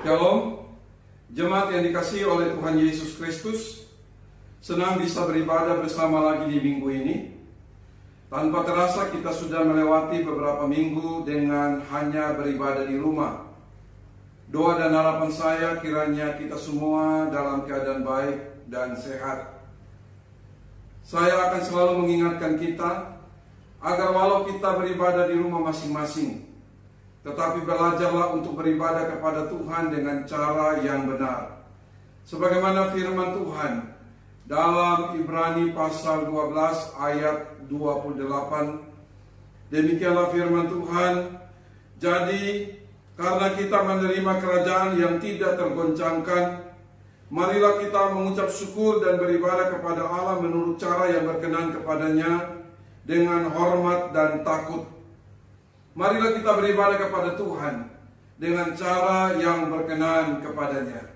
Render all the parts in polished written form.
Shalom, jemaat yang dikasihi oleh Tuhan Yesus Kristus. Senang bisa beribadah bersama lagi di minggu ini. Tanpa terasa kita sudah melewati beberapa minggu dengan hanya beribadah di rumah. Doa dan harapan saya kiranya kita semua dalam keadaan baik dan sehat. Saya akan selalu mengingatkan kita agar walau kita beribadah di rumah masing-masing, tetapi belajarlah untuk beribadah kepada Tuhan dengan cara yang benar. Sebagaimana firman Tuhan dalam Ibrani pasal 12 ayat 28. Demikianlah firman Tuhan. Jadi karena kita menerima kerajaan yang tidak tergoncangkan, marilah kita mengucap syukur dan beribadah kepada Allah menurut cara yang berkenan kepadanya dengan hormat dan takut. Marilah kita beribadah kepada Tuhan dengan cara yang berkenan kepadanya.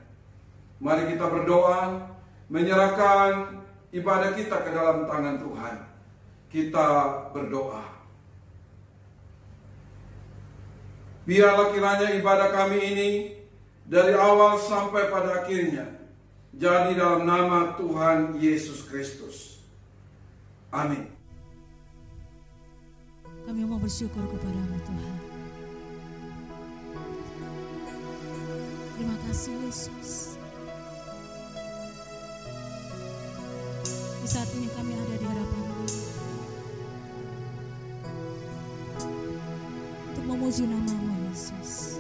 Mari kita berdoa, menyerahkan ibadah kita ke dalam tangan Tuhan. Kita berdoa. Biarlah kiranya ibadah kami ini dari awal sampai pada akhirnya jadi dalam nama Tuhan Yesus Kristus. Amin. Kami mau bersyukur kepada-Mu Tuhan. Terima kasih Yesus. Di saat ini kami ada di hadapan-Mu untuk memuji nama-Mu Yesus.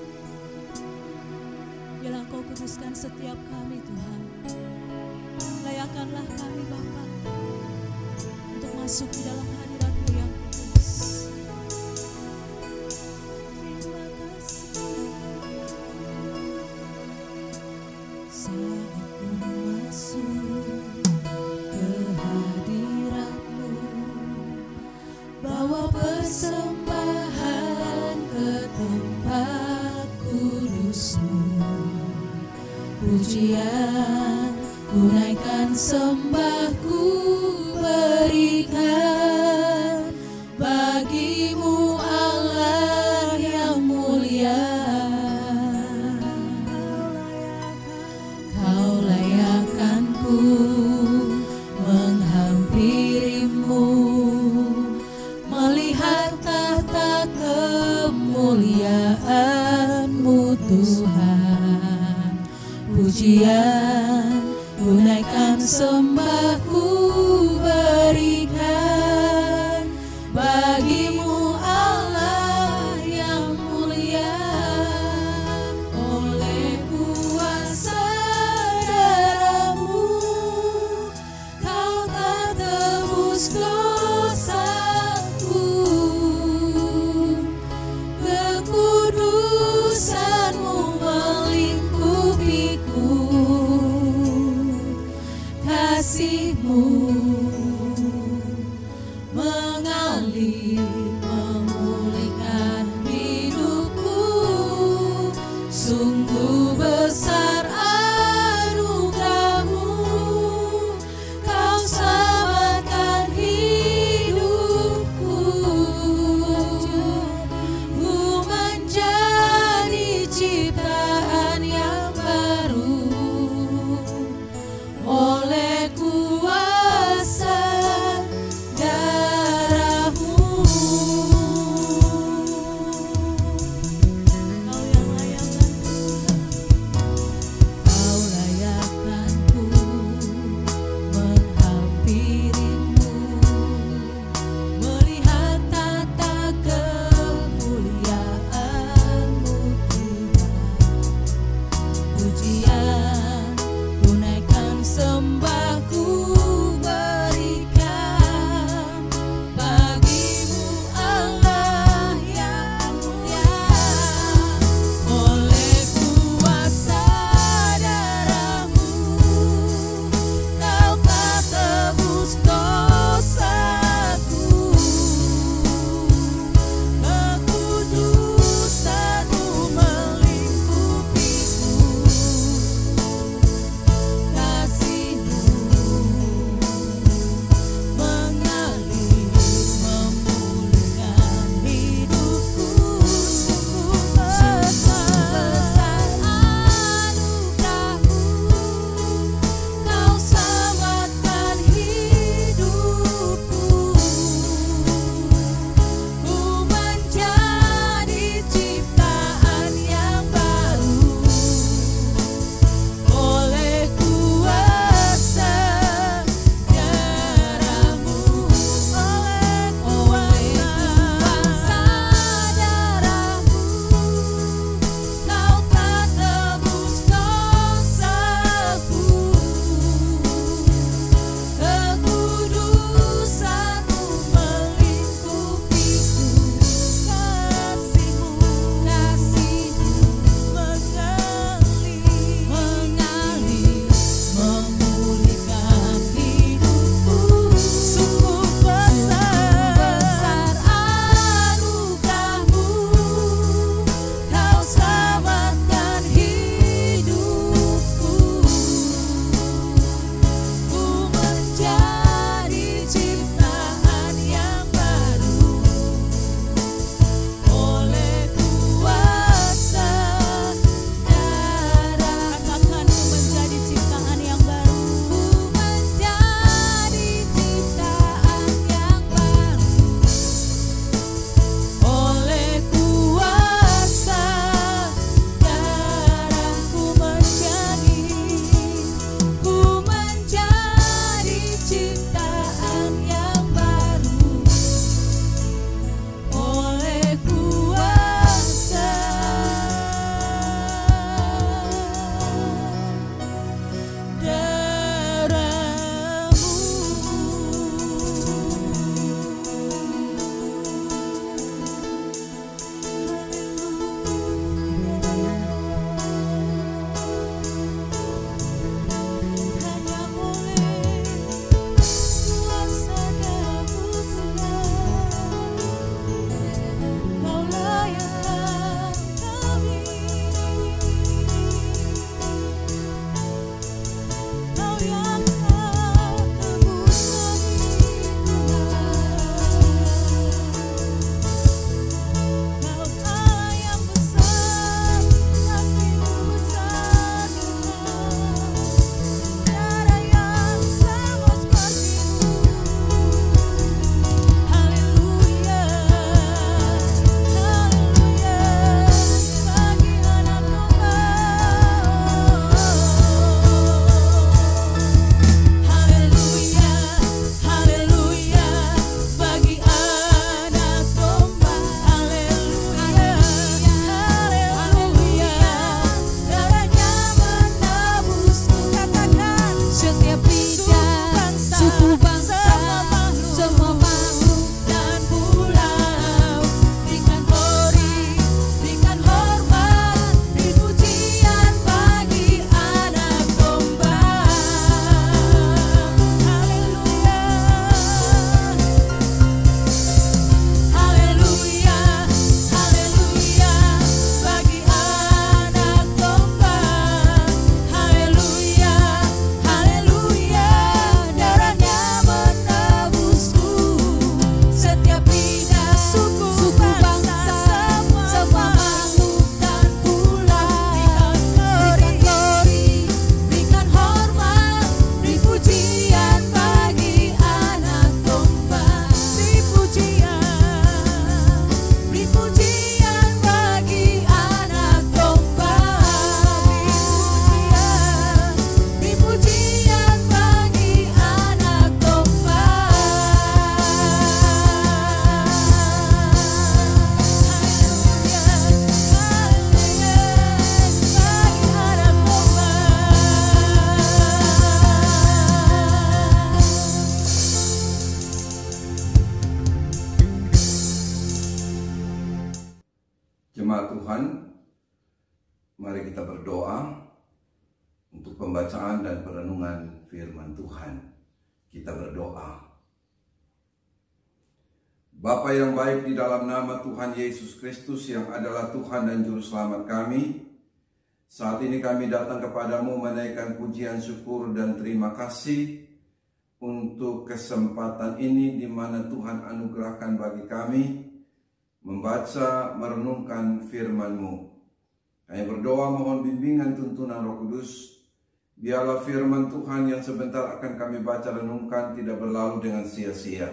Biarlah Engkau kuduskan setiap kami Tuhan. Layakanlah kami Bapa untuk masuk di dalam hadirat-Mu yang kudus. Pujian, unaikan sembahku berikan bagimu Allah yang mulia. Kau layakkanku menghampirimu, melihat tahta kemuliaan-Mu Tuhan. Pujian, unaikan sembahku berikan bagimu Allah yang mulia. Oleh kuasa darah-Mu Kau telah tebus dosaku. Kekudusan-Mu melingkupiku, kasih-Mu mengalir memulihkan hidupku. Sungguh besar anugerah-Mu, Kau selamatkan hidupku. Ku menjadi ciptaan yang baru oleh kuasa Mari kita berdoa untuk pembacaan dan perenungan firman Tuhan. Kita berdoa. Bapa yang baik, di dalam nama Tuhan Yesus Kristus yang adalah Tuhan dan Juru Selamat kami, saat ini kami datang kepadamu menaikkan pujian, syukur, dan terima kasih untuk kesempatan ini di mana Tuhan anugerahkan bagi kami membaca, merenungkan firman-Mu. Kami berdoa mohon bimbingan tuntunan Roh Kudus. Biarlah firman Tuhan yang sebentar akan kami baca renungkan tidak berlalu dengan sia-sia.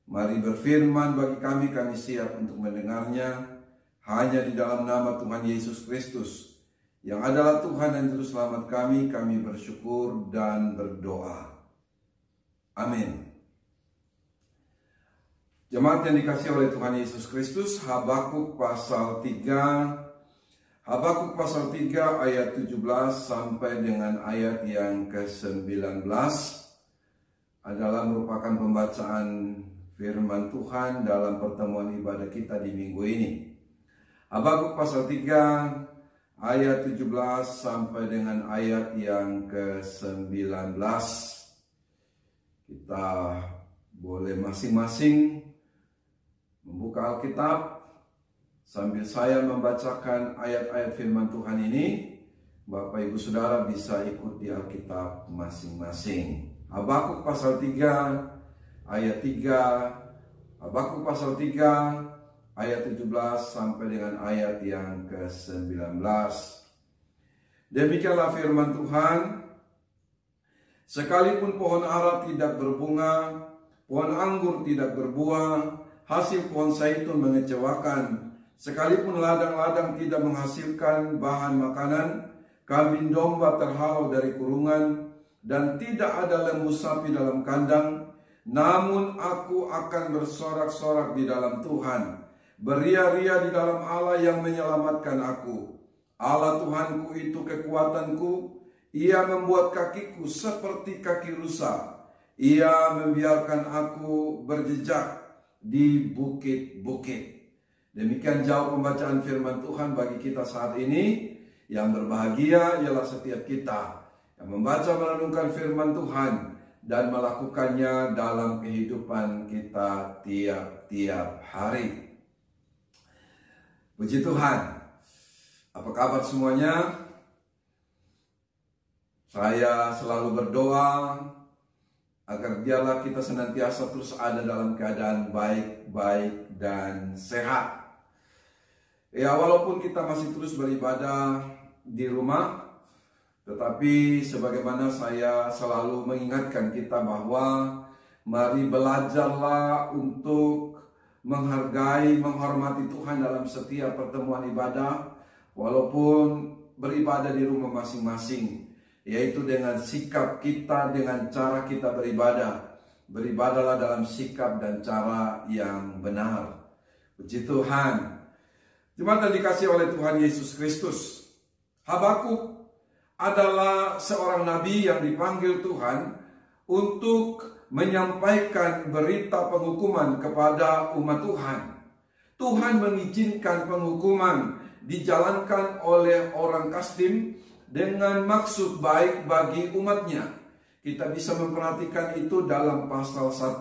Mari berfirman bagi kami siap untuk mendengarnya. Hanya di dalam nama Tuhan Yesus Kristus yang adalah Tuhan dan Juru Selamat kami bersyukur dan berdoa. Amin. Jemaat yang dikasihi oleh Tuhan Yesus Kristus, Habakuk pasal 3 ayat 17 sampai dengan ayat yang ke-19 adalah merupakan pembacaan firman Tuhan dalam pertemuan ibadah kita di minggu ini. Habakuk pasal 3 ayat 17 sampai dengan ayat yang ke-19. Kita boleh masing-masing membuka Alkitab sambil saya membacakan ayat-ayat firman Tuhan ini. Bapak Ibu Saudara bisa ikut di Alkitab masing-masing. Habakuk pasal 3 ayat 3, Habakuk pasal 3 ayat 17 sampai dengan ayat yang ke-19. Demikianlah firman Tuhan. Sekalipun pohon ara tidak berbunga, pohon anggur tidak berbuah, hasil pohon zaitun mengecewakan, sekalipun ladang-ladang tidak menghasilkan bahan makanan, kambing domba terhalau dari kurungan, dan tidak ada lembu sapi dalam kandang, namun aku akan bersorak-sorak di dalam Tuhan, beria-ria di dalam Allah yang menyelamatkan aku. Allah Tuhanku itu kekuatanku. Ia membuat kakiku seperti kaki rusa. Ia membiarkan aku berjejak di bukit-bukit. Demikian jauh pembacaan firman Tuhan bagi kita saat ini. Yang berbahagia ialah setiap kita yang membaca merenungkan firman Tuhan dan melakukannya dalam kehidupan kita tiap-tiap hari. Puji Tuhan. Apa kabar semuanya? Saya selalu berdoa agar biarlah kita senantiasa terus ada dalam keadaan baik-baik dan sehat. Ya, walaupun kita masih terus beribadah di rumah, tetapi sebagaimana saya selalu mengingatkan kita bahwa mari belajarlah untuk menghargai, menghormati Tuhan dalam setiap pertemuan ibadah, walaupun beribadah di rumah masing-masing, yaitu dengan sikap kita, dengan cara kita beribadah. Beribadahlah dalam sikap dan cara yang benar. Puji Tuhan. Jemaat yang dikasihi oleh Tuhan Yesus Kristus, Habakuk adalah seorang nabi yang dipanggil Tuhan untuk menyampaikan berita penghukuman kepada umat Tuhan. Tuhan mengizinkan penghukuman dijalankan oleh orang Kasdim dengan maksud baik bagi umatnya. Kita bisa memperhatikan itu dalam pasal 1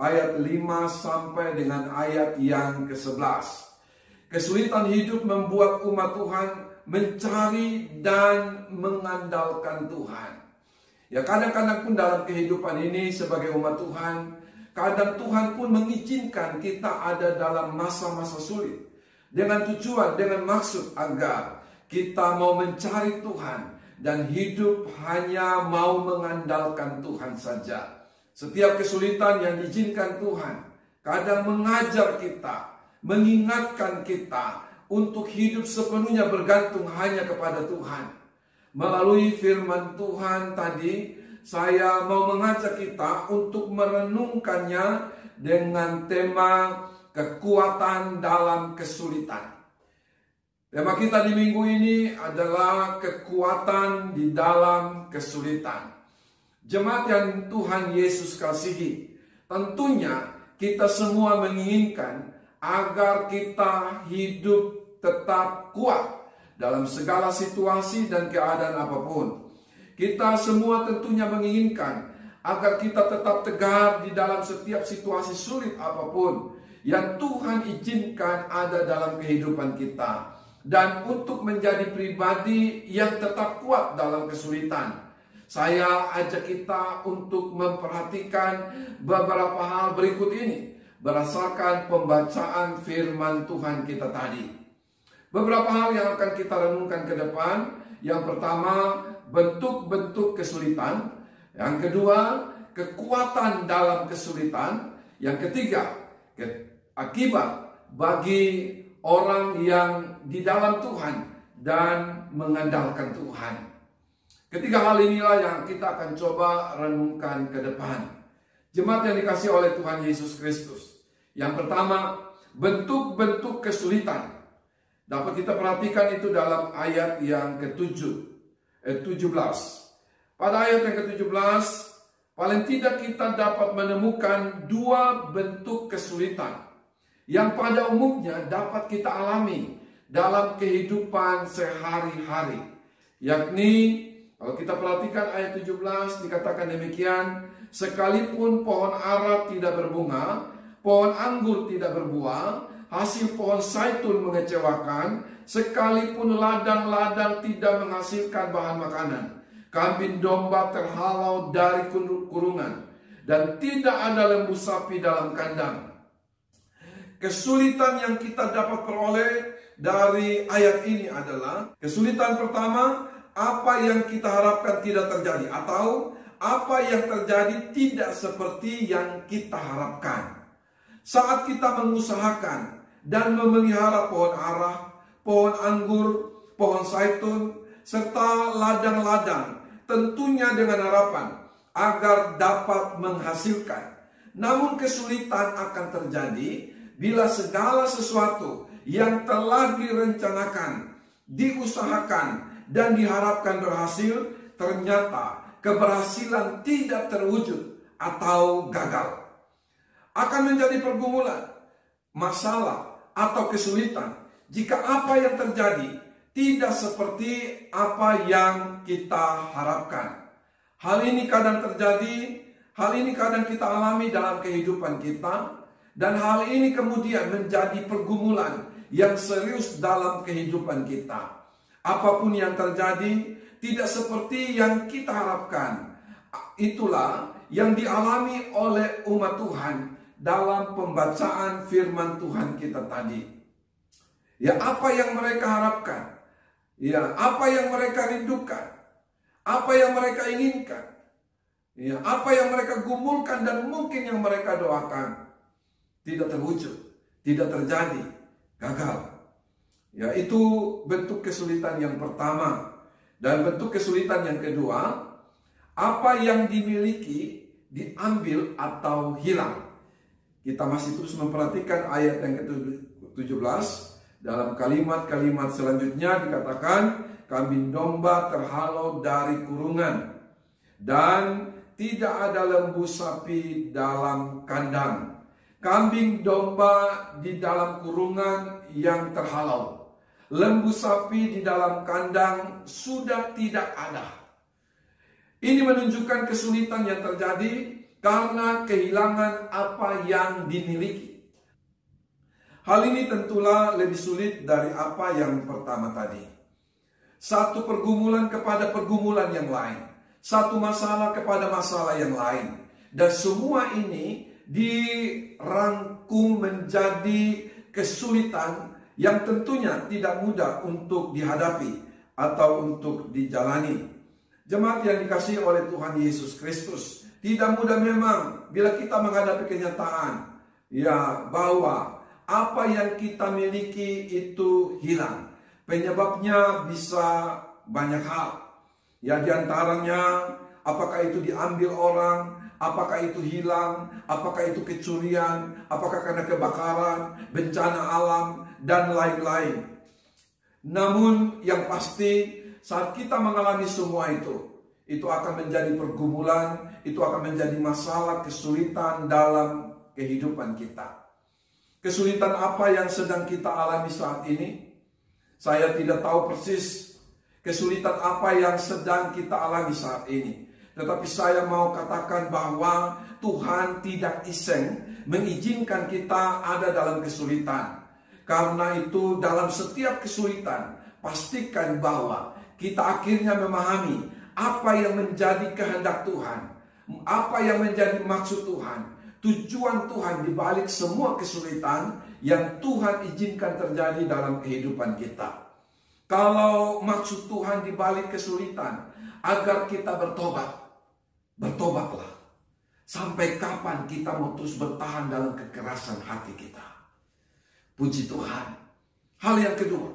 ayat 5 sampai dengan ayat yang ke-11. Kesulitan hidup membuat umat Tuhan mencari dan mengandalkan Tuhan. Ya, kadang-kadang pun dalam kehidupan ini sebagai umat Tuhan, kadang Tuhan pun mengizinkan kita ada dalam masa-masa sulit. Dengan tujuan, dengan maksud agar kita mau mencari Tuhan dan hidup hanya mau mengandalkan Tuhan saja. Setiap kesulitan yang diizinkan Tuhan kadang mengajar kita, mengingatkan kita untuk hidup sepenuhnya bergantung hanya kepada Tuhan. Melalui firman Tuhan tadi, saya mau mengajak kita untuk merenungkannya dengan tema kekuatan dalam kesulitan. Tema kita di minggu ini adalah kekuatan di dalam kesulitan. Jemaat yang Tuhan Yesus kasihi, tentunya kita semua menginginkan agar kita hidup tetap kuat dalam segala situasi dan keadaan apapun. Kita semua tentunya menginginkan agar kita tetap tegar di dalam setiap situasi sulit apapun yang Tuhan izinkan ada dalam kehidupan kita, dan untuk menjadi pribadi yang tetap kuat dalam kesulitan. Saya ajak kita untuk memperhatikan beberapa hal berikut ini berdasarkan pembacaan firman Tuhan kita tadi. Beberapa hal yang akan kita renungkan ke depan. Yang pertama, bentuk-bentuk kesulitan. Yang kedua, kekuatan dalam kesulitan. Yang ketiga, akibat bagi orang yang di dalam Tuhan dan mengandalkan Tuhan. Ketiga hal inilah yang kita akan coba renungkan ke depan. Jemaat yang dikasihi oleh Tuhan Yesus Kristus. Yang pertama, bentuk-bentuk kesulitan. Dapat kita perhatikan itu dalam ayat yang ke-17. Pada ayat yang ke-17, paling tidak kita dapat menemukan dua bentuk kesulitan yang pada umumnya dapat kita alami dalam kehidupan sehari-hari. Yakni, kalau kita perhatikan ayat 17 dikatakan demikian, sekalipun pohon ara tidak berbunga, pohon anggur tidak berbuah, hasil pohon zaitun mengecewakan, sekalipun ladang-ladang tidak menghasilkan bahan makanan, kambing domba terhalau dari kurungan, dan tidak ada lembu sapi dalam kandang. Kesulitan yang kita dapat peroleh dari ayat ini adalah kesulitan pertama, apa yang kita harapkan tidak terjadi, atau apa yang terjadi tidak seperti yang kita harapkan. Saat kita mengusahakan dan memelihara pohon ara, pohon anggur, pohon zaitun, serta ladang-ladang, tentunya dengan harapan agar dapat menghasilkan. Namun kesulitan akan terjadi bila segala sesuatu yang telah direncanakan, diusahakan, dan diharapkan berhasil, ternyata keberhasilan tidak terwujud atau gagal. Akan menjadi pergumulan, masalah, atau kesulitan jika apa yang terjadi tidak seperti apa yang kita harapkan. Hal ini kadang terjadi, hal ini kadang kita alami dalam kehidupan kita, dan hal ini kemudian menjadi pergumulan yang serius dalam kehidupan kita. Apapun yang terjadi tidak seperti yang kita harapkan. Itulah yang dialami oleh umat Tuhan dalam pembacaan firman Tuhan kita tadi. Ya, apa yang mereka harapkan, ya, apa yang mereka rindukan, apa yang mereka inginkan, ya, apa yang mereka gumulkan dan mungkin yang mereka doakan tidak terwujud, tidak terjadi, gagal. Ya, itu bentuk kesulitan yang pertama. Dan bentuk kesulitan yang kedua, apa yang dimiliki diambil atau hilang. Kita masih terus memperhatikan ayat yang ke-17. Dalam kalimat-kalimat selanjutnya dikatakan, kambing domba terhalau dari kurungan, dan tidak ada lembu sapi dalam kandang. Kambing domba di dalam kurungan yang terhalau, lembu sapi di dalam kandang sudah tidak ada. Ini menunjukkan kesulitan yang terjadi karena kehilangan apa yang dimiliki. Hal ini tentulah lebih sulit dari apa yang pertama tadi. Satu pergumulan kepada pergumulan yang lain, satu masalah kepada masalah yang lain, dan semua ini dirangkum menjadi kesulitan yang tentunya tidak mudah untuk dihadapi atau untuk dijalani. Jemaat yang dikasihi oleh Tuhan Yesus Kristus, tidak mudah memang bila kita menghadapi kenyataan, ya, bahwa apa yang kita miliki itu hilang. Penyebabnya bisa banyak hal. Ya, diantaranya apakah itu diambil orang, apakah itu hilang, apakah itu kecurian, apakah karena kebakaran, bencana alam, dan lain-lain. Namun yang pasti saat kita mengalami semua itu akan menjadi pergumulan, itu akan menjadi masalah, kesulitan dalam kehidupan kita. Kesulitan apa yang sedang kita alami saat ini? Saya tidak tahu persis kesulitan apa yang sedang kita alami saat ini. Tetapi saya mau katakan bahwa Tuhan tidak iseng mengizinkan kita ada dalam kesulitan. Karena itu dalam setiap kesulitan, pastikan bahwa kita akhirnya memahami apa yang menjadi kehendak Tuhan, apa yang menjadi maksud Tuhan, tujuan Tuhan di balik semua kesulitan yang Tuhan izinkan terjadi dalam kehidupan kita. Kalau maksud Tuhan di balik kesulitan agar kita bertobat, bertobatlah. Sampai kapan kita mau terus bertahan dalam kekerasan hati kita? Puji Tuhan. Hal yang kedua,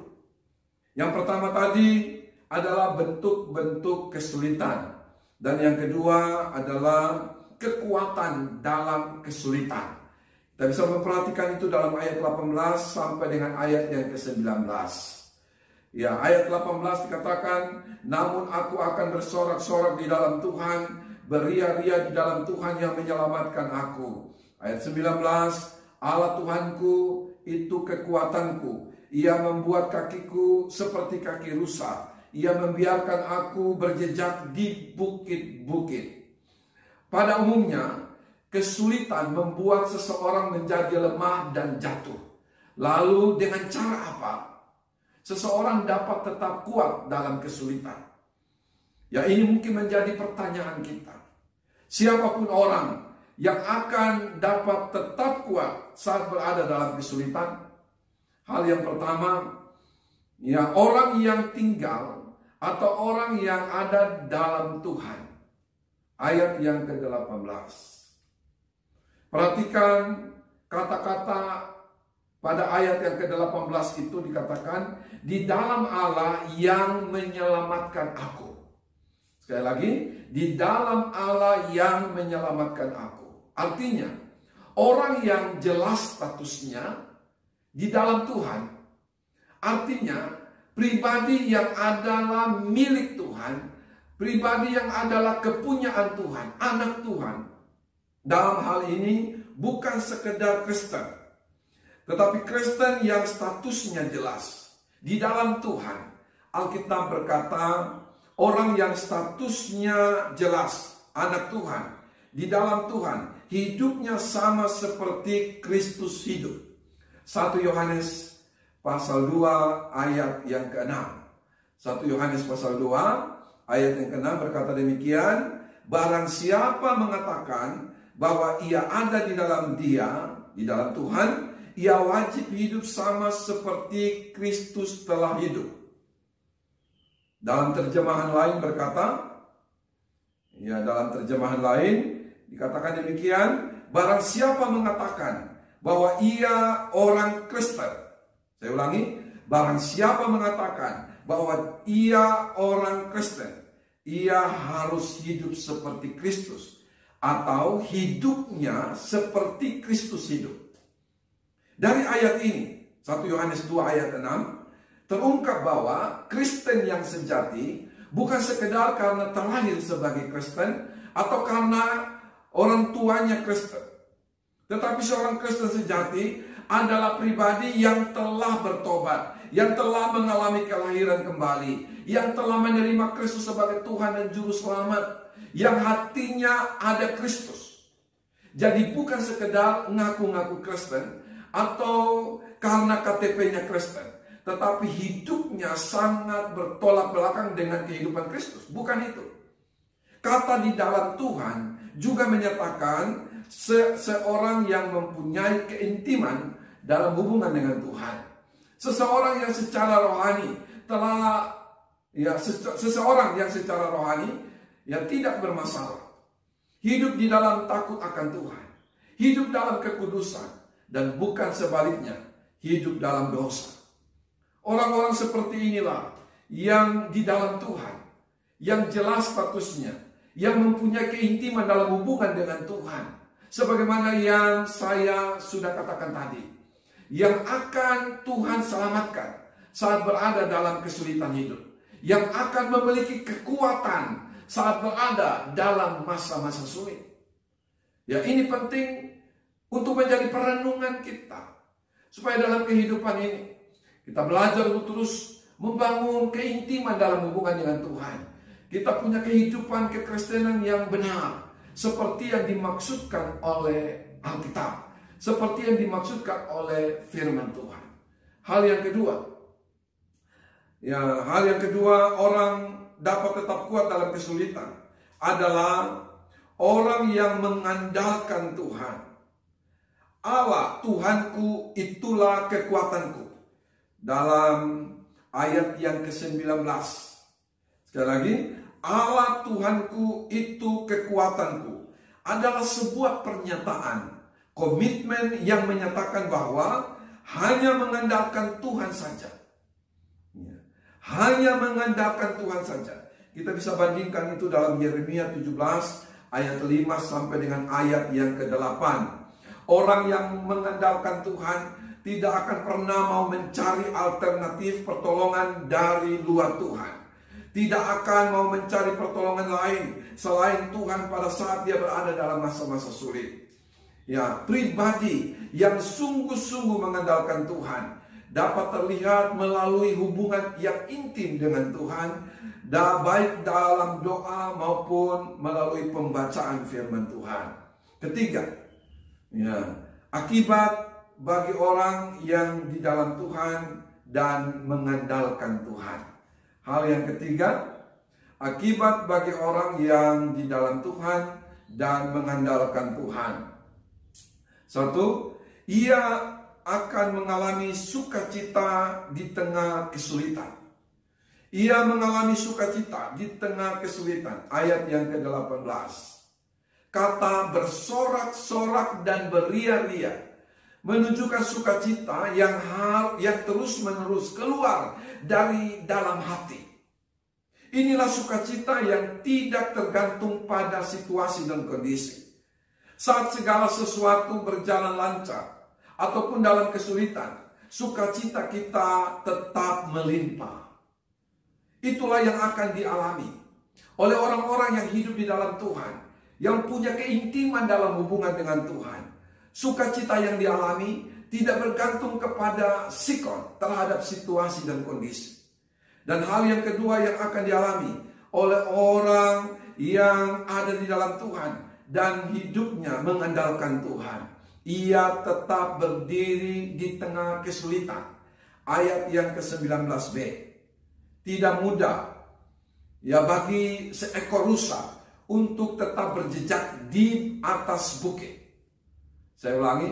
yang pertama tadi adalah bentuk-bentuk kesulitan. Dan yang kedua adalah kekuatan dalam kesulitan. Kita bisa memperhatikan itu dalam ayat 18 sampai dengan ayat yang ke-19. Ya, ayat 18 dikatakan, namun aku akan bersorak-sorak di dalam Tuhan, beria-ria di dalam Tuhan yang menyelamatkan aku. Ayat 19, Allah Tuhanku itu kekuatanku. Ia membuat kakiku seperti kaki rusa. Ia membiarkan aku berjejak di bukit-bukit. Pada umumnya, kesulitan membuat seseorang menjadi lemah dan jatuh. Lalu dengan cara apa seseorang dapat tetap kuat dalam kesulitan? Ya, ini mungkin menjadi pertanyaan kita. Siapapun orang yang akan dapat tetap kuat saat berada dalam kesulitan, hal yang pertama, ya, orang yang tinggal atau orang yang ada dalam Tuhan. Ayat yang ke-18. Perhatikan kata-kata pada ayat yang ke-18 itu dikatakan, di dalam Allah yang menyelamatkan aku. Sekali lagi, di dalam Allah yang menyelamatkan aku. Artinya, orang yang jelas statusnya di dalam Tuhan. Artinya, pribadi yang adalah milik Tuhan, pribadi yang adalah kepunyaan Tuhan, anak Tuhan. Dalam hal ini bukan sekedar Kristen, tetapi Kristen yang statusnya jelas di dalam Tuhan. Alkitab berkata, orang yang statusnya jelas, anak Tuhan, di dalam Tuhan, hidupnya sama seperti Kristus hidup. 1 Yohanes pasal 2 ayat yang ke-6. 1 Yohanes pasal 2 ayat yang ke-6 berkata demikian, barang siapa mengatakan bahwa ia ada di dalam Dia, di dalam Tuhan, ia wajib hidup sama seperti Kristus telah hidup. Dalam terjemahan lain berkata, ya, dalam terjemahan lain dikatakan demikian, barang siapa mengatakan bahwa ia orang Kristen. Saya ulangi, barang siapa mengatakan bahwa ia orang Kristen, ia harus hidup seperti Kristus, atau hidupnya seperti Kristus hidup. Dari ayat ini, 1 Yohanes 2 ayat 6, terungkap bahwa Kristen yang sejati bukan sekedar karena terlahir sebagai Kristen atau karena orang tuanya Kristen. Tetapi seorang Kristen sejati adalah pribadi yang telah bertobat, yang telah mengalami kelahiran kembali, yang telah menerima Kristus sebagai Tuhan dan Juru Selamat, yang hatinya ada Kristus. Jadi bukan sekedar ngaku-ngaku Kristen atau karena KTP-nya Kristen, tetapi hidupnya sangat bertolak belakang dengan kehidupan Kristus. Bukan itu. Kata di dalam Tuhan juga menyatakan seorang yang mempunyai keintiman dalam hubungan dengan Tuhan. Seseorang yang secara rohani telah, ya, seseorang yang secara rohani yang tidak bermasalah. Hidup di dalam takut akan Tuhan. Hidup dalam kekudusan. Dan bukan sebaliknya, hidup dalam dosa. Orang-orang seperti inilah yang di dalam Tuhan, yang jelas statusnya, yang mempunyai keintiman dalam hubungan dengan Tuhan. Sebagaimana yang saya sudah katakan tadi, yang akan Tuhan selamatkan saat berada dalam kesulitan hidup, yang akan memiliki kekuatan saat berada dalam masa-masa sulit. Ya, ini penting untuk menjadi perenungan kita, supaya dalam kehidupan ini kita belajar untuk terus membangun keintiman dalam hubungan dengan Tuhan. Kita punya kehidupan kekristenan yang benar, seperti yang dimaksudkan oleh Alkitab, seperti yang dimaksudkan oleh firman Tuhan. Hal yang kedua, orang dapat tetap kuat dalam kesulitan adalah orang yang mengandalkan Tuhan. Allah, Tuhanku, itulah kekuatanku. Dalam ayat yang ke-19. Sekali lagi, Allah Tuhanku itu kekuatanku adalah sebuah pernyataan, komitmen yang menyatakan bahwa hanya mengandalkan Tuhan saja. Hanya mengandalkan Tuhan saja. Kita bisa bandingkan itu dalam Yeremia 17 ayat 5 sampai dengan ayat yang ke-8. Orang yang mengandalkan Tuhan tidak akan pernah mau mencari alternatif pertolongan dari luar Tuhan. Tidak akan mau mencari pertolongan lain selain Tuhan pada saat dia berada dalam masa-masa sulit. Ya, pribadi yang sungguh-sungguh mengandalkan Tuhan dapat terlihat melalui hubungan yang intim dengan Tuhan, baik dalam doa maupun melalui pembacaan firman Tuhan. Ketiga, ya, akibat bagi orang yang di dalam Tuhan dan mengandalkan Tuhan. Hal yang ketiga, akibat bagi orang yang di dalam Tuhan dan mengandalkan Tuhan. Satu, ia akan mengalami sukacita di tengah kesulitan. Ia mengalami sukacita di tengah kesulitan. Ayat yang ke-18. Kata bersorak-sorak dan beria-ria menunjukkan sukacita yang terus-menerus keluar dari dalam hati. Inilah sukacita yang tidak tergantung pada situasi dan kondisi. Saat segala sesuatu berjalan lancar ataupun dalam kesulitan, sukacita kita tetap melimpah. Itulah yang akan dialami oleh orang-orang yang hidup di dalam Tuhan, yang punya keintiman dalam hubungan dengan Tuhan. Sukacita yang dialami tidak bergantung kepada sikon terhadap situasi dan kondisi. Dan hal yang kedua yang akan dialami oleh orang yang ada di dalam Tuhan dan hidupnya mengandalkan Tuhan, ia tetap berdiri di tengah kesulitan. Ayat yang ke-19b. Tidak mudah ya bagi seekor rusa untuk tetap berjejak di atas bukit. Saya ulangi,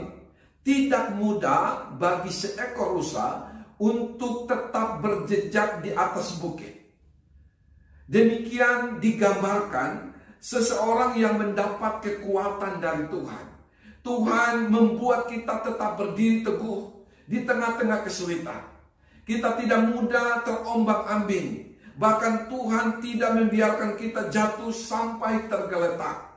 tidak mudah bagi seekor rusa untuk tetap berjejak di atas bukit. Demikian digambarkan seseorang yang mendapat kekuatan dari Tuhan. Tuhan membuat kita tetap berdiri teguh di tengah-tengah kesulitan. Kita tidak mudah terombang-ambing. Bahkan Tuhan tidak membiarkan kita jatuh sampai tergeletak.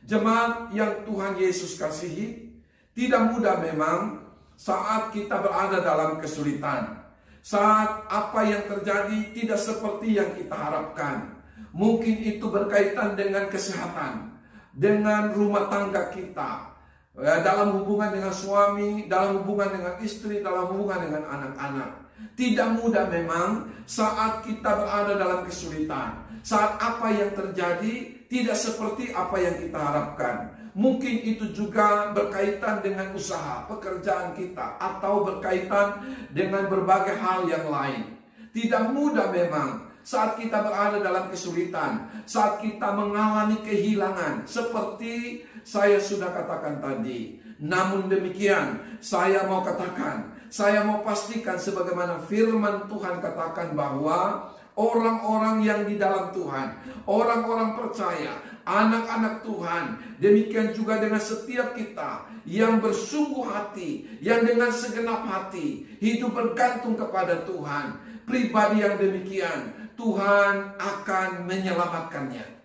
Jemaat yang Tuhan Yesus kasihi, tidak mudah memang saat kita berada dalam kesulitan. Saat apa yang terjadi tidak seperti yang kita harapkan. Mungkin itu berkaitan dengan kesehatan, dengan rumah tangga kita, dalam hubungan dengan suami, dalam hubungan dengan istri, dalam hubungan dengan anak-anak. Tidak mudah memang saat kita berada dalam kesulitan. Saat apa yang terjadi tidak seperti apa yang kita harapkan. Mungkin itu juga berkaitan dengan usaha, pekerjaan kita, atau berkaitan dengan berbagai hal yang lain. Tidak mudah memang saat kita berada dalam kesulitan, saat kita mengalami kehilangan, seperti saya sudah katakan tadi. Namun demikian, saya mau katakan, saya mau pastikan sebagaimana firman Tuhan katakan bahwa orang-orang yang di dalam Tuhan, orang-orang percaya, anak-anak Tuhan, demikian juga dengan setiap kita yang bersungguh hati, yang dengan segenap hati hidup bergantung kepada Tuhan. Pribadi yang demikian, Tuhan akan menyelamatkannya.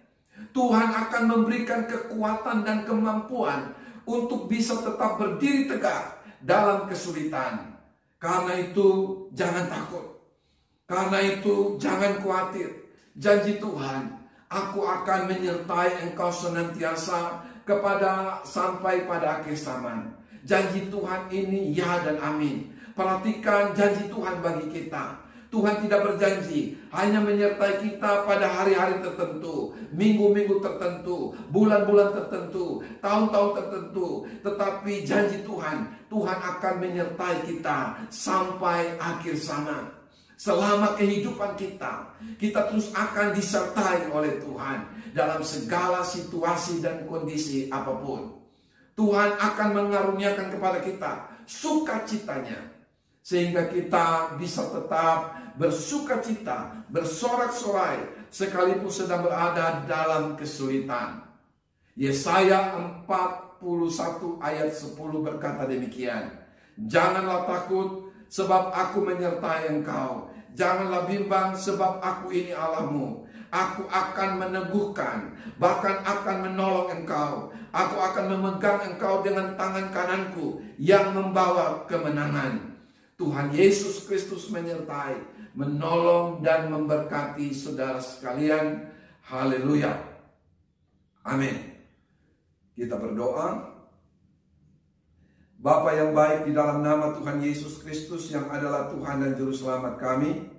Tuhan akan memberikan kekuatan dan kemampuan untuk bisa tetap berdiri tegak dalam kesulitan. Karena itu jangan takut. Karena itu jangan khawatir. Janji Tuhan, aku akan menyertai engkau senantiasa sampai pada akhir zaman. Janji Tuhan ini ya dan amin. Perhatikan janji Tuhan bagi kita. Tuhan tidak berjanji hanya menyertai kita pada hari-hari tertentu, minggu-minggu tertentu, bulan-bulan tertentu, tahun-tahun tertentu. Tetapi janji Tuhan akan menyertai kita sampai akhir zaman. Selama kehidupan kita terus akan disertai oleh Tuhan dalam segala situasi dan kondisi apapun. Tuhan akan mengaruniakan kepada kita sukacitanya, sehingga kita bisa tetap bersukacita, bersorak-sorai sekalipun sedang berada dalam kesulitan. Yesaya 41 ayat 10 berkata demikian, "Janganlah takut, sebab aku menyertai engkau. Janganlah bimbang, sebab aku ini Allahmu. Aku akan meneguhkan, bahkan akan menolong engkau. Aku akan memegang engkau dengan tangan kananku yang membawa kemenangan." Tuhan Yesus Kristus menyertai, menolong dan memberkati saudara sekalian. Haleluya. Amin. Kita berdoa. Bapa yang baik, di dalam nama Tuhan Yesus Kristus yang adalah Tuhan dan Juru Selamat kami,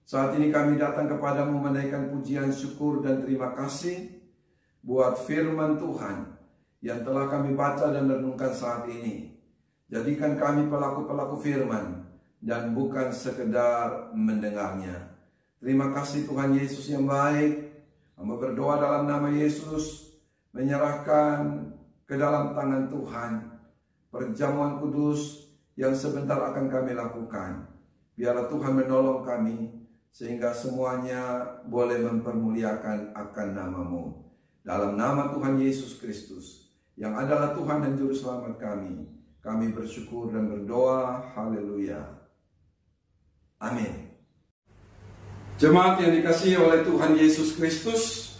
saat ini kami datang kepadamu menaikkan pujian, syukur, dan terima kasih buat firman Tuhan yang telah kami baca dan renungkan saat ini. Jadikan kami pelaku-pelaku firman dan bukan sekedar mendengarnya. Terima kasih Tuhan Yesus yang baik. Hamba berdoa dalam nama Yesus, menyerahkan ke dalam tangan Tuhan perjamuan kudus yang sebentar akan kami lakukan. Biarlah Tuhan menolong kami sehingga semuanya boleh mempermuliakan akan nama-Mu. Dalam nama Tuhan Yesus Kristus yang adalah Tuhan dan Juru Selamat kami bersyukur dan berdoa. Haleluya. Amin. Jemaat yang dikasihi oleh Tuhan Yesus Kristus,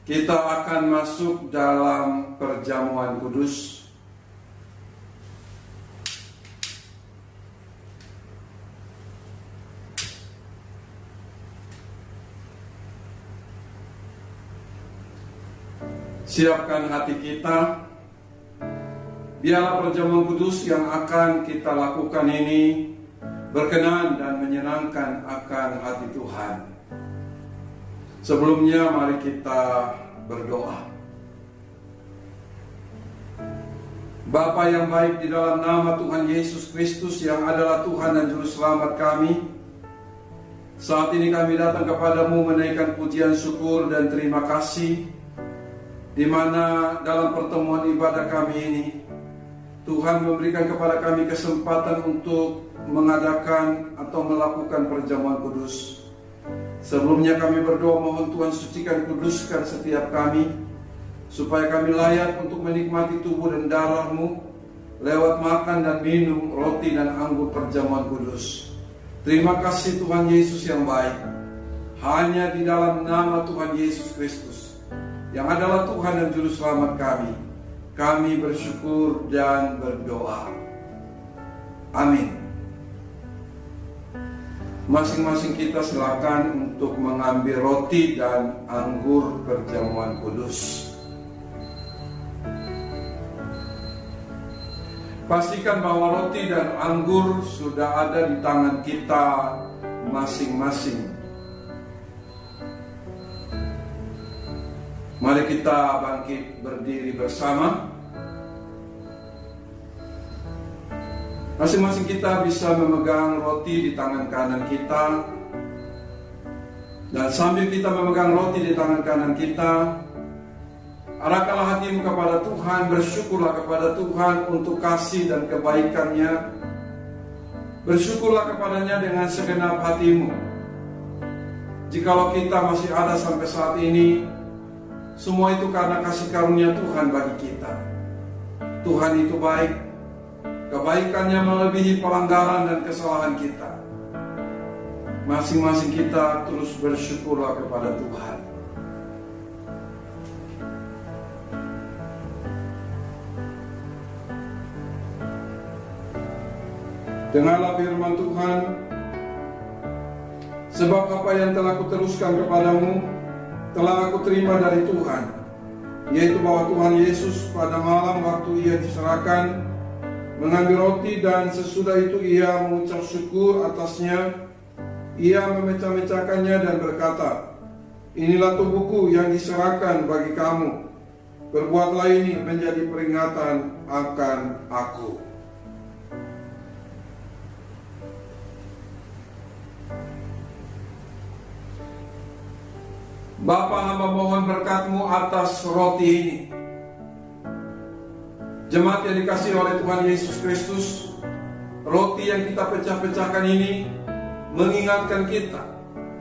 kita akan masuk dalam perjamuan kudus. Siapkan hati kita. Biarlah perjamuan kudus yang akan kita lakukan ini berkenan dan menyenangkan akan hati Tuhan. Sebelumnya mari kita berdoa. Bapa yang baik, di dalam nama Tuhan Yesus Kristus yang adalah Tuhan dan Juru Selamat kami, saat ini kami datang kepadamu menaikkan pujian, syukur, dan terima kasih, di mana dalam pertemuan ibadah kami ini Tuhan memberikan kepada kami kesempatan untuk mengadakan atau melakukan perjamuan kudus. Sebelumnya kami berdoa mohon Tuhan sucikan, kuduskan setiap kami, supaya kami layak untuk menikmati tubuh dan darah-Mu lewat makan dan minum roti dan anggur perjamuan kudus. Terima kasih Tuhan Yesus yang baik. Hanya di dalam nama Tuhan Yesus Kristus yang adalah Tuhan dan Juru Selamat kami bersyukur dan berdoa. Amin. Masing-masing kita silakan untuk mengambil roti dan anggur perjamuan kudus. Pastikan bahwa roti dan anggur sudah ada di tangan kita masing-masing. Mari kita bangkit berdiri bersama. Masing-masing kita bisa memegang roti di tangan kanan kita. Dan sambil kita memegang roti di tangan kanan kita, arahkanlah hatimu kepada Tuhan, bersyukurlah kepada Tuhan untuk kasih dan kebaikannya. Bersyukurlah kepadanya dengan segenap hatimu. Jikalau kita masih ada sampai saat ini, semua itu karena kasih karunia Tuhan bagi kita. Tuhan itu baik, kebaikannya melebihi pelanggaran dan kesalahan kita. Masing-masing kita terus bersyukurlah kepada Tuhan. Dengarlah firman Tuhan. Sebab apa yang telah kuteruskan kepadamu telah aku terima dari Tuhan, yaitu bahwa Tuhan Yesus pada malam waktu ia diserahkan mengambil roti, dan sesudah itu ia mengucap syukur atasnya, Ia memecah-mecahkannya dan berkata, "Inilah tubuhku yang diserahkan bagi kamu. Perbuatlah ini menjadi peringatan akan aku." Bapa, hamba mohon berkat-Mu atas roti ini. Jemaat yang dikasihi oleh Tuhan Yesus Kristus, roti yang kita pecah-pecahkan ini mengingatkan kita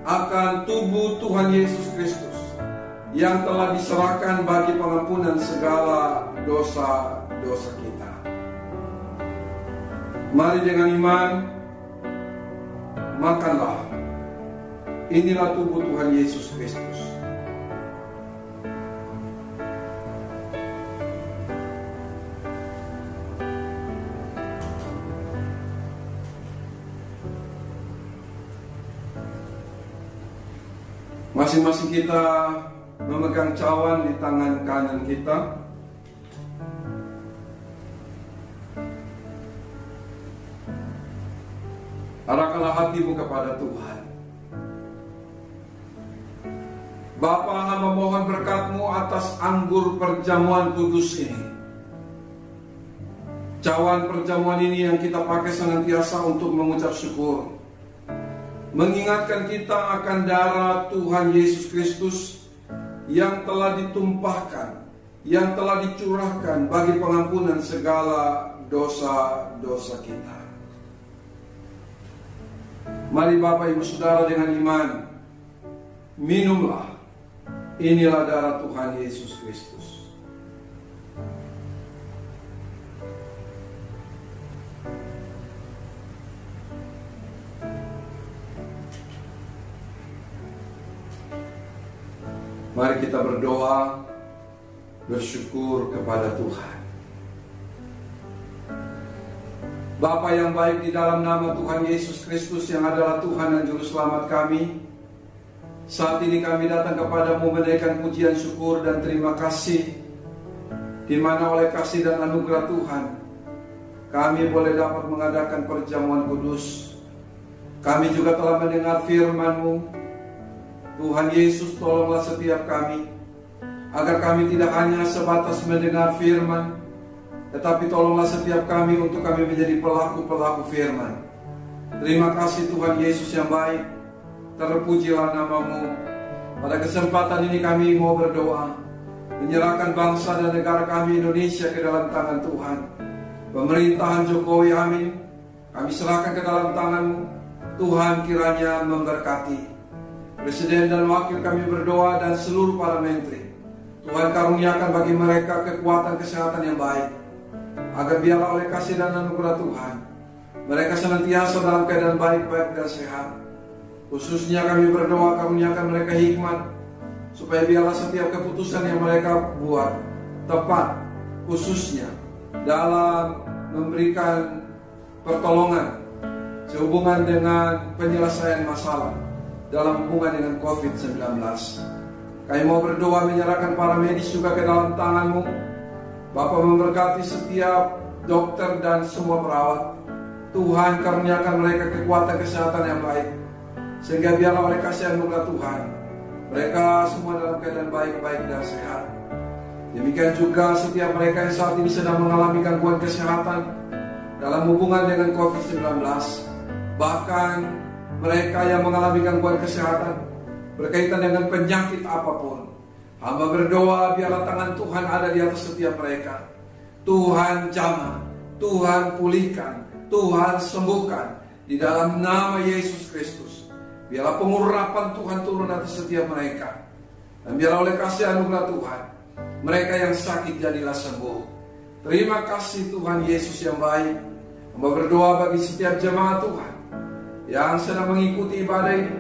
akan tubuh Tuhan Yesus Kristus yang telah diserahkan bagi pengampunan segala dosa-dosa kita. Mari dengan iman, makanlah. Inilah tubuh Tuhan Yesus Kristus. Masing-masing kita memegang cawan di tangan kanan kita. Arahkanlah hatimu kepada Tuhan. Bapa, hamba mohon berkat-Mu atas anggur perjamuan kudus ini. Cawan perjamuan ini yang kita pakai senantiasa untuk mengucap syukur, mengingatkan kita akan darah Tuhan Yesus Kristus yang telah ditumpahkan, yang telah dicurahkan bagi pengampunan segala dosa-dosa kita. Mari Bapak Ibu Saudara dengan iman, minumlah. Inilah darah Tuhan Yesus Kristus. Mari kita berdoa, bersyukur kepada Tuhan. Bapa yang baik, di dalam nama Tuhan Yesus Kristus yang adalah Tuhan dan Juru Selamat kami, saat ini kami datang kepadamu menaikkan pujian syukur dan terima kasih, di mana oleh kasih dan anugerah Tuhan kami boleh dapat mengadakan perjamuan kudus. Kami juga telah mendengar firman-Mu. Tuhan Yesus, tolonglah setiap kami, agar kami tidak hanya sebatas mendengar firman, tetapi tolonglah setiap kami untuk kami menjadi pelaku-pelaku firman. Terima kasih Tuhan Yesus yang baik, terpujilah nama-Mu. Pada kesempatan ini kami mau berdoa, menyerahkan bangsa dan negara kami Indonesia ke dalam tangan Tuhan. Pemerintahan Jokowi, amin, kami serahkan ke dalam tangan-Mu. Tuhan kiranya memberkati Presiden dan Wakil, kami berdoa, dan seluruh para menteri. Tuhan karuniakan bagi mereka kekuatan kesehatan yang baik, agar biarlah oleh kasih dan anugerah Tuhan mereka senantiasa dalam keadaan baik-baik dan sehat. Khususnya kami berdoa, karuniakan mereka hikmat, supaya biarlah setiap keputusan yang mereka buat tepat, khususnya dalam memberikan pertolongan sehubungan dengan penyelesaian masalah dalam hubungan dengan COVID-19. Kami mau berdoa, menyerahkan para medis juga ke dalam tangan-Mu. Bapa, memberkati setiap dokter dan semua perawat. Tuhan karuniakan mereka kekuatan kesehatan yang baik, sehingga biarlah oleh kasih anugerah Tuhan mereka semua dalam keadaan baik-baik dan sehat. Demikian juga setiap mereka yang saat ini sedang mengalami gangguan kesehatan dalam hubungan dengan COVID-19, bahkan mereka yang mengalami gangguan kesehatan berkaitan dengan penyakit apapun. Hamba berdoa, biarlah tangan Tuhan ada di atas setiap mereka. Tuhan jamah, Tuhan pulihkan, Tuhan sembuhkan di dalam nama Yesus Kristus. Biarlah pengurapan Tuhan turun atas setiap mereka, dan biarlah oleh kasih anugerah Tuhan mereka yang sakit jadilah sembuh. Terima kasih Tuhan Yesus yang baik. Hamba berdoa bagi setiap jemaat Tuhan yang sedang mengikuti ibadah ini.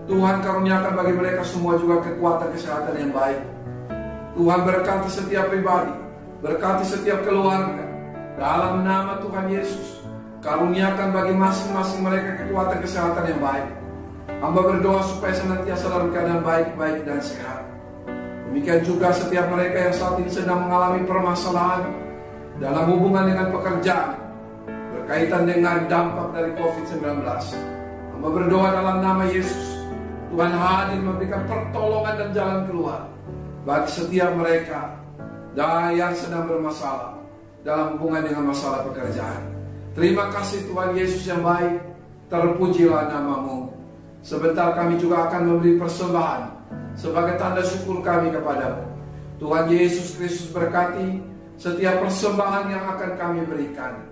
Tuhan karuniakan bagi mereka semua juga kekuatan kesehatan yang baik. Tuhan berkati setiap pribadi, berkati setiap keluarga. Dalam nama Tuhan Yesus, karuniakan bagi masing-masing mereka kekuatan kesehatan yang baik. Hamba berdoa supaya senantiasa dalam keadaan baik-baik dan sehat. Demikian juga setiap mereka yang saat ini sedang mengalami permasalahan dalam hubungan dengan pekerjaan, berkaitan dengan dampak dari COVID-19. Hamba berdoa dalam nama Yesus, Tuhan hadir memberikan pertolongan dan jalan keluar bagi setiap mereka yang sedang bermasalah dalam hubungan dengan masalah pekerjaan. Terima kasih Tuhan Yesus yang baik, terpujilah nama-Mu. Sebentar kami juga akan memberi persembahan sebagai tanda syukur kami kepadamu. Tuhan Yesus Kristus berkati setiap persembahan yang akan kami berikan,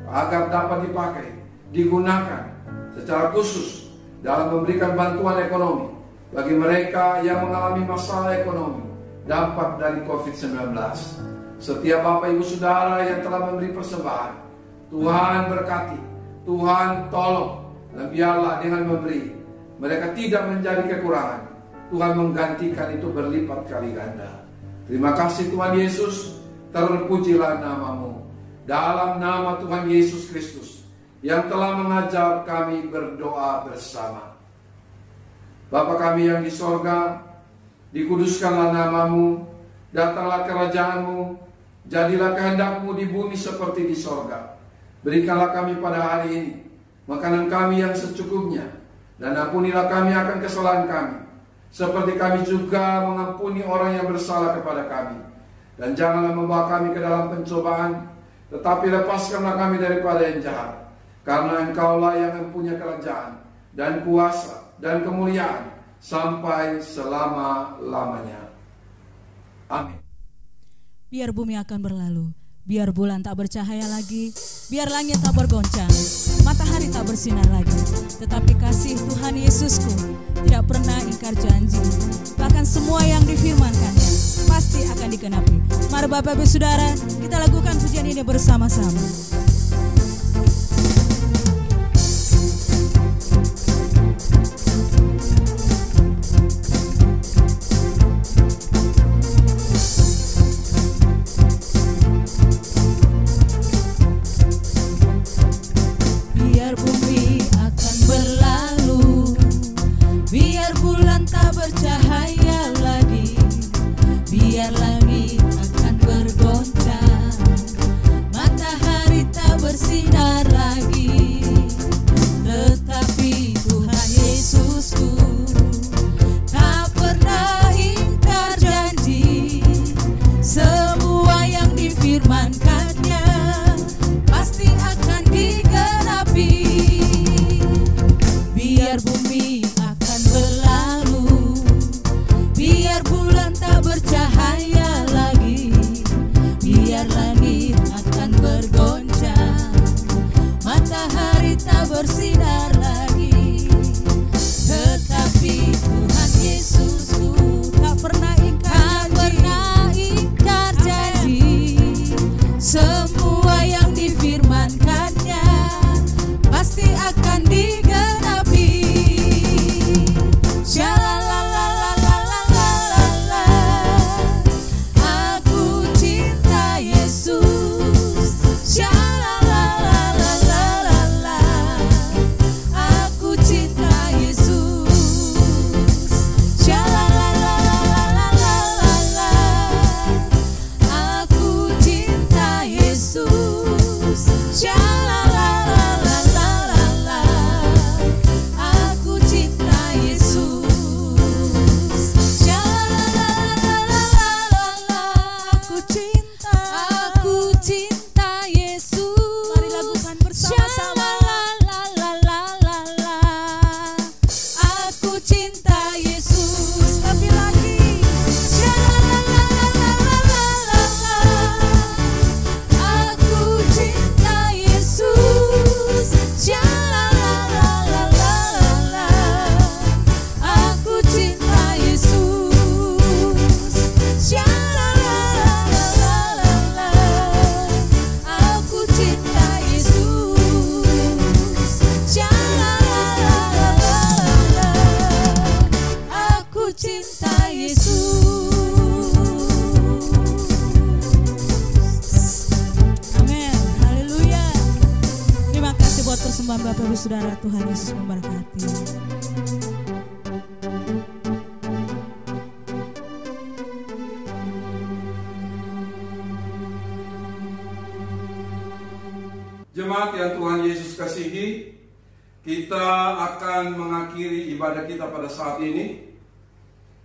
agar dapat dipakai, digunakan secara khusus dalam memberikan bantuan ekonomi bagi mereka yang mengalami masalah ekonomi dampak dari COVID-19. Setiap Bapak Ibu Saudara yang telah memberi persembahan, Tuhan berkati, Tuhan tolong, dan biarlah dengan memberi mereka tidak menjadi kekurangan. Tuhan menggantikan itu berlipat kali ganda. Terima kasih Tuhan Yesus, terpujilah nama-Mu. Dalam nama Tuhan Yesus Kristus yang telah mengajar kami berdoa bersama. Bapa kami yang di sorga, dikuduskanlah nama-Mu, datanglah kerajaan-Mu, jadilah kehendak-Mu di bumi seperti di sorga. Berikanlah kami pada hari ini makanan kami yang secukupnya, dan ampunilah kami akan kesalahan kami, seperti kami juga mengampuni orang yang bersalah kepada kami. Dan janganlah membawa kami ke dalam pencobaan, tetapi lepaskanlah kami daripada yang jahat. Karena Engkaulah yang mempunyai kerajaan dan kuasa dan kemuliaan sampai selama-lamanya. Amin. Biar bumi akan berlalu, biar bulan tak bercahaya lagi, biar langit tak bergoncang, matahari tak bersinar lagi, tetapi kasih Tuhan Yesusku tidak pernah ingkar janji. Bahkan semua yang difirmankannya pasti akan dikenapi. Mari Bapak Ibu Saudara, kita lakukan pujian ini bersama-sama. Biar bumi akan berlalu, biar bulan tak bercahaya lagi, biar langit akan bergoncang, matahari tak bersinar lagi, tetapi Tuhan Yesusku tak pernah ingkar janji. Semua yang difirmankannya pasti akan digenapi. Biar bumi akan berlalu, biar bulan tak bercahaya lagi, biar langit akan bergoncang, matahari tak bersinar lagi, tetapi Tuhan Yesusku tak pernah ingkar janji. Semua yang difirmankannya pasti akan digenapi. Shalalalalalalalala, aku cinta Yesus. Shalalalalala, aku cinta Yesus. Shalalalalala, aku cinta Yesus. Shalalalalala, aku cinta Yesus. Shalalalalala, aku cinta Yesus. Mari lakukan bersama-sama. Shalalalalala, aku cinta Yesus. Tapi lagi. Shalalalalala, aku cinta Yesus. Shalalalalala, aku cinta Yesus. Shalalalalala, aku cinta Yesus. Shalalalalala, aku cinta Yesus. Amin, haleluya. Terima kasih buat persembahan Bapak Ibu Saudara. Tuhan Yesus memberkati. Jemaat yang Tuhan Yesus kasihi, Kita akan mengakhiri ibadah kita pada saat ini.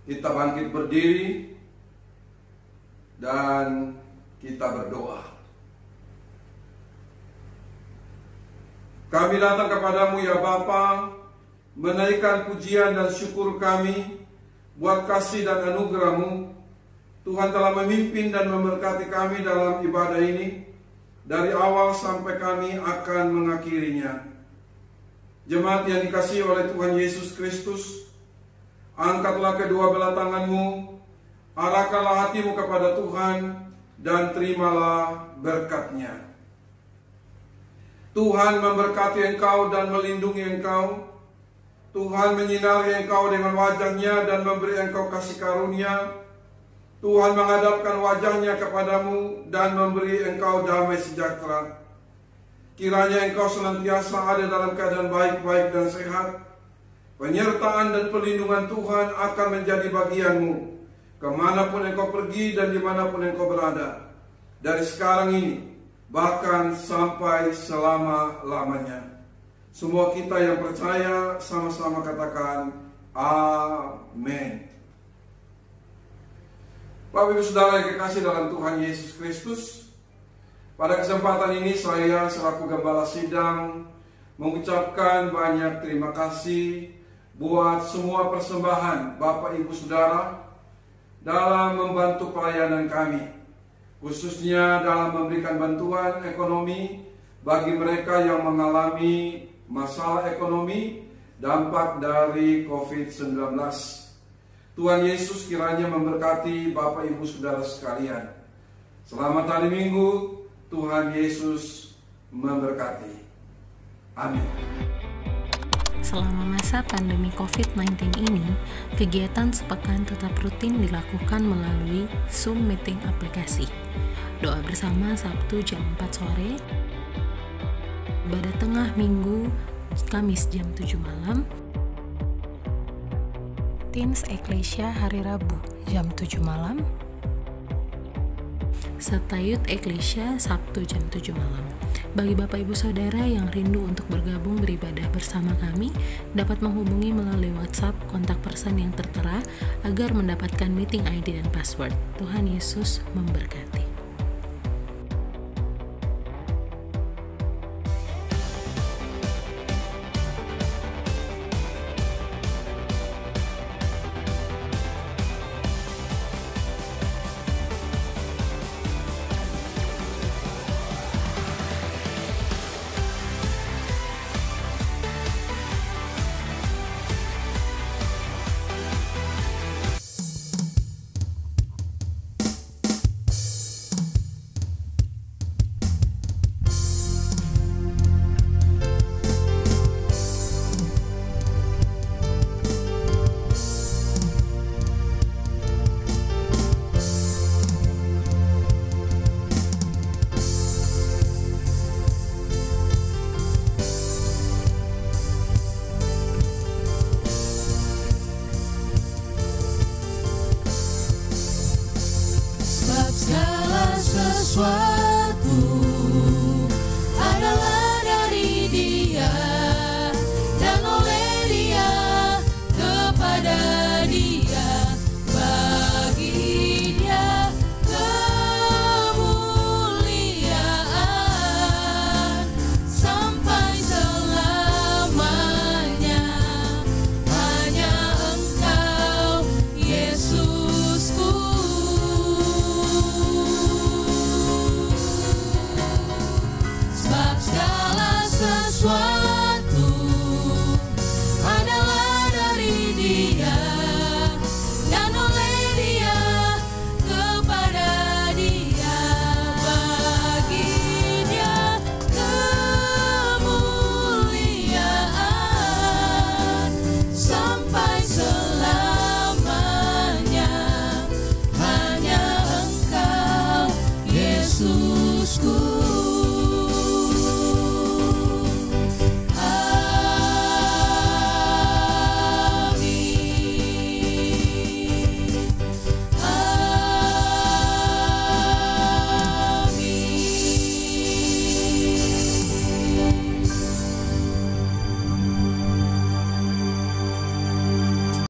Kita bangkit berdiri dan kita berdoa. Kami datang kepadamu ya Bapa, menaikkan pujian dan syukur kami buat kasih dan anugerah-Mu. Tuhan telah memimpin dan memberkati kami dalam ibadah ini, dari awal sampai kami akan mengakhirinya. Jemaat yang dikasihi oleh Tuhan Yesus Kristus, angkatlah kedua belah tangan-Mu, arahkanlah hatimu kepada Tuhan, dan terimalah berkat-Nya. Tuhan memberkati engkau dan melindungi engkau. Tuhan menyinari engkau dengan wajah-Nya dan memberi engkau kasih karunia. Tuhan menghadapkan wajah-Nya kepadamu dan memberi engkau damai sejahtera. Kiranya engkau senantiasa ada dalam keadaan baik-baik dan sehat. Penyertaan dan pelindungan Tuhan akan menjadi bagianmu kemanapun engkau pergi dan dimanapun engkau berada, dari sekarang ini bahkan sampai selama-lamanya. Semua kita yang percaya sama-sama katakan amin. Bapak Ibu Saudara yang kekasih dalam Tuhan Yesus Kristus, pada kesempatan ini saya selaku Gembala Sidang mengucapkan banyak terima kasih buat semua persembahan Bapak Ibu Saudara dalam membantu pelayanan kami, khususnya dalam memberikan bantuan ekonomi bagi mereka yang mengalami masalah ekonomi dampak dari COVID-19. Tuhan Yesus kiranya memberkati Bapak Ibu Saudara sekalian. Selamat hari Minggu, Tuhan Yesus memberkati. Amin. Selama masa pandemi COVID-19 ini, kegiatan sepekan tetap rutin dilakukan melalui Zoom Meeting aplikasi. Doa bersama Sabtu jam 4 sore, ibadah tengah minggu Kamis jam 7 malam, Teens Eklesia hari Rabu jam 7 malam, serta Youth Eklesia Sabtu jam 7 malam. Bagi Bapak Ibu Saudara yang rindu untuk bergabung beribadah bersama kami, dapat menghubungi melalui WhatsApp kontak person yang tertera agar mendapatkan meeting ID dan password. Tuhan Yesus memberkati.